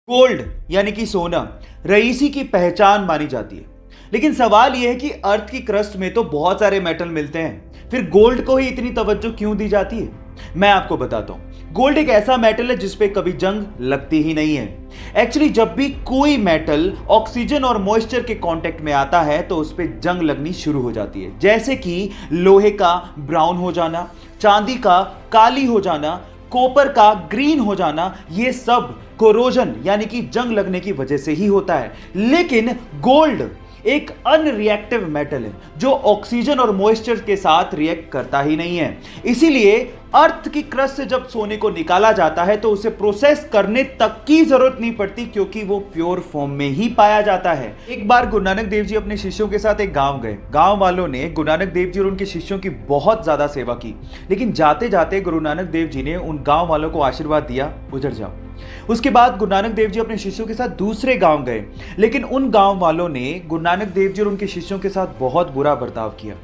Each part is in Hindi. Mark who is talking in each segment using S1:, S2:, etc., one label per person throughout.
S1: गोल्ड यानी कि सोना रईसी की पहचान मानी जाती है। लेकिन सवाल यह है कि अर्थ की क्रस्ट में तो बहुत सारे मेटल मिलते हैं, फिर गोल्ड को ही इतनी तवज्जो क्यों दी जाती है? मैं आपको बताता हूं। गोल्ड एक ऐसा मेटल है जिसपे कभी जंग लगती ही नहीं है। एक्चुअली जब भी कोई मेटल ऑक्सीजन और मॉइस्चर के कांटेक्ट में आता है तो उस पर जंग लगनी शुरू हो जाती है, जैसे कि लोहे का ब्राउन हो जाना, चांदी का काली हो जाना, कॉपर का ग्रीन हो जाना। ये सब कोरोजन यानी कि जंग लगने की वजह से ही होता है। लेकिन गोल्ड एक अनरिएक्टिव मेटल है जो ऑक्सीजन और मॉइस्चर के साथ रिएक्ट करता ही नहीं है। इसीलिए अर्थ की क्रस्ट से जब सोने को निकाला जाता है तो उसे प्रोसेस करने तक की जरूरत नहीं पड़ती, क्योंकि वो प्योर फॉर्म में ही पाया जाता है। एक बार गुरु नानक देव जी अपने शिष्यों के साथ एक गांव गए। गांव वालों ने गुरु नानक देव जी और उनके शिष्यों की बहुत ज्यादा सेवा की, लेकिन जाते जाते गुरु नानक देव जी ने उन गांव वालों को आशीर्वाद दिया, उजड़ जाओ। उसके बाद गुरु नानक देव जी अपने शिष्यों के साथ दूसरे गांव गए, लेकिन उन गांव वालों ने गुरु नानक देव जी और उनके शिष्यों के साथ बहुत बुरा बर्ताव किया।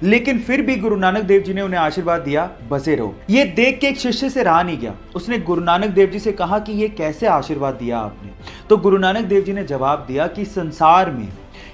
S1: लेकिन फिर भी गुरु नानक देव जी ने उन्हें आशीर्वाद दिया, बसे रहो। ये देख के एक शिष्य से रहा नहीं गया। उसने गुरु नानक देव जी से कहा कि ये कैसे आशीर्वाद दिया आपने? तो गुरु नानक देव जी ने जवाब दिया कि संसार में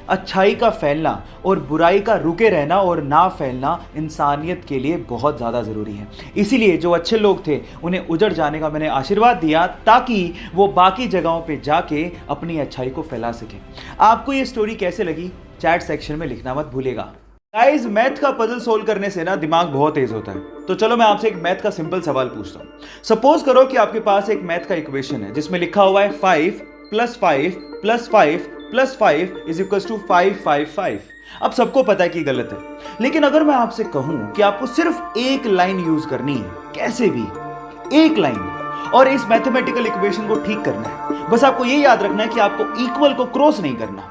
S1: अच्छाई का फैलना और बुराई का रुके रहना और ना फैलना इंसानियत के लिए बहुत ज़्यादा ज़रूरी है। इसीलिए जो अच्छे लोग थे उन्हें उजड़ जाने का मैंने आशीर्वाद दिया, ताकि वो बाकी जगहों पे जाके अपनी अच्छाई को फैला सके। आपको ये स्टोरी कैसे लगी चैट सेक्शन में लिखना मत भूलिएगा। गाइस, मैथ का पजल सोल्व करने से ना दिमाग बहुत तेज होता है। तो चलो मैं आपसे एक मैथ का सिंपल सवाल पूछता हूँ। सपोज करो कि आपके पास एक मैथ का इक्वेशन है जिसमें लिखा हुआ है 5 + 5 + 5 + 5 = 555। अब सबको पता है कि गलत है, लेकिन अगर मैं आपसे कहूं कि आपको सिर्फ एक लाइन यूज करनी है, कैसे भी एक लाइन, और इस मैथमेटिकल इक्वेशन को ठीक करना है, बस आपको ये याद रखना है कि आपको इक्वल को क्रॉस नहीं करना।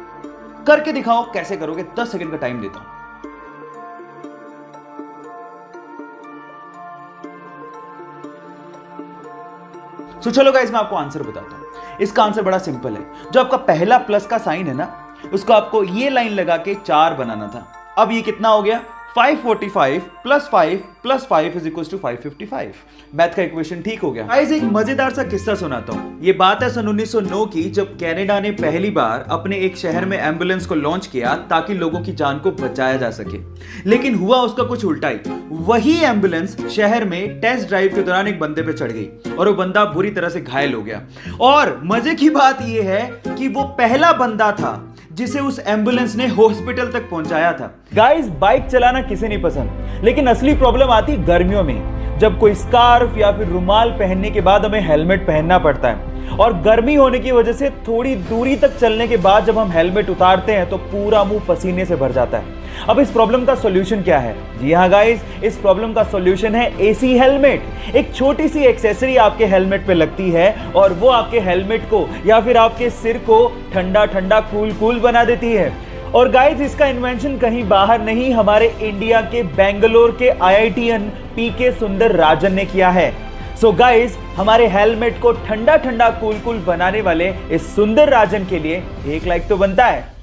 S1: करके दिखाओ, कैसे करोगे? 10 सेकंड का टाइम देता हूं। तो चलो गाइस, मैं आपको आंसर बताता हूं। इसका आंसर बड़ा सिंपल है। जो आपका पहला प्लस का साइन है ना, उसको आपको ये लाइन लगा के 4 बनाना था। अब ये कितना हो गया? 545 + 5 + 5 = 555। मैथ का इक्वेशन ठीक हो गया। गाइस, एक मजेदार सा किस्सा सुनाता हूं। ये बात है सन 1909 की, जब कनाडा ने पहली बार अपने एक शहर में एम्बुलेंस को लॉन्च किया ताकि लोगों की जान को बचाया जा सके। लेकिन हुआ उसका कुछ उल्टा ही। वही एम्बुलेंस शहर में टेस्ट ड्राइव के दौरान एक बंदे पे चढ़ गई और वो बंदा बुरी तरह से घायल हो गया। और मजे की बात यह है कि वो पहला बंदा था जिसे उस एम्बुलेंस ने हॉस्पिटल तक पहुंचाया था। गाइस, बाइक चलाना किसे नहीं पसंद, लेकिन असली प्रॉब्लम आती गर्मियों में, जब कोई स्कार्फ या फिर रुमाल पहनने के बाद हमें हेलमेट पहनना पड़ता है। और गर्मी होने की वजह से थोड़ी दूरी तक चलने के बाद जब हम हेलमेट उतारते हैं तो पूरा मुंह पसीने से भर जाता है। अब इस प्रॉब्लम का सॉल्यूशन क्या है? जी हाँ गाइस, इस प्रॉब्लम का सॉल्यूशन है एसी हेलमेट। एक छोटी सी एक्सेसरी आपके हेलमेट पे लगती है और वो आपके हेलमेट को या फिर आपके सिर को ठंडा ठंडा कूल कूल बना देती है। और गाइस, इसका इन्वेंशन कहीं बाहर नहीं, हमारे इंडिया के बेंगलोर के IITian PK सुंदरराजन ने किया है। सो गाइस, हमारे हेलमेट को ठंडा ठंडा कूल कूल बनाने वाले इस सुंदरराजन के लिए एक लाइक तो बनता है।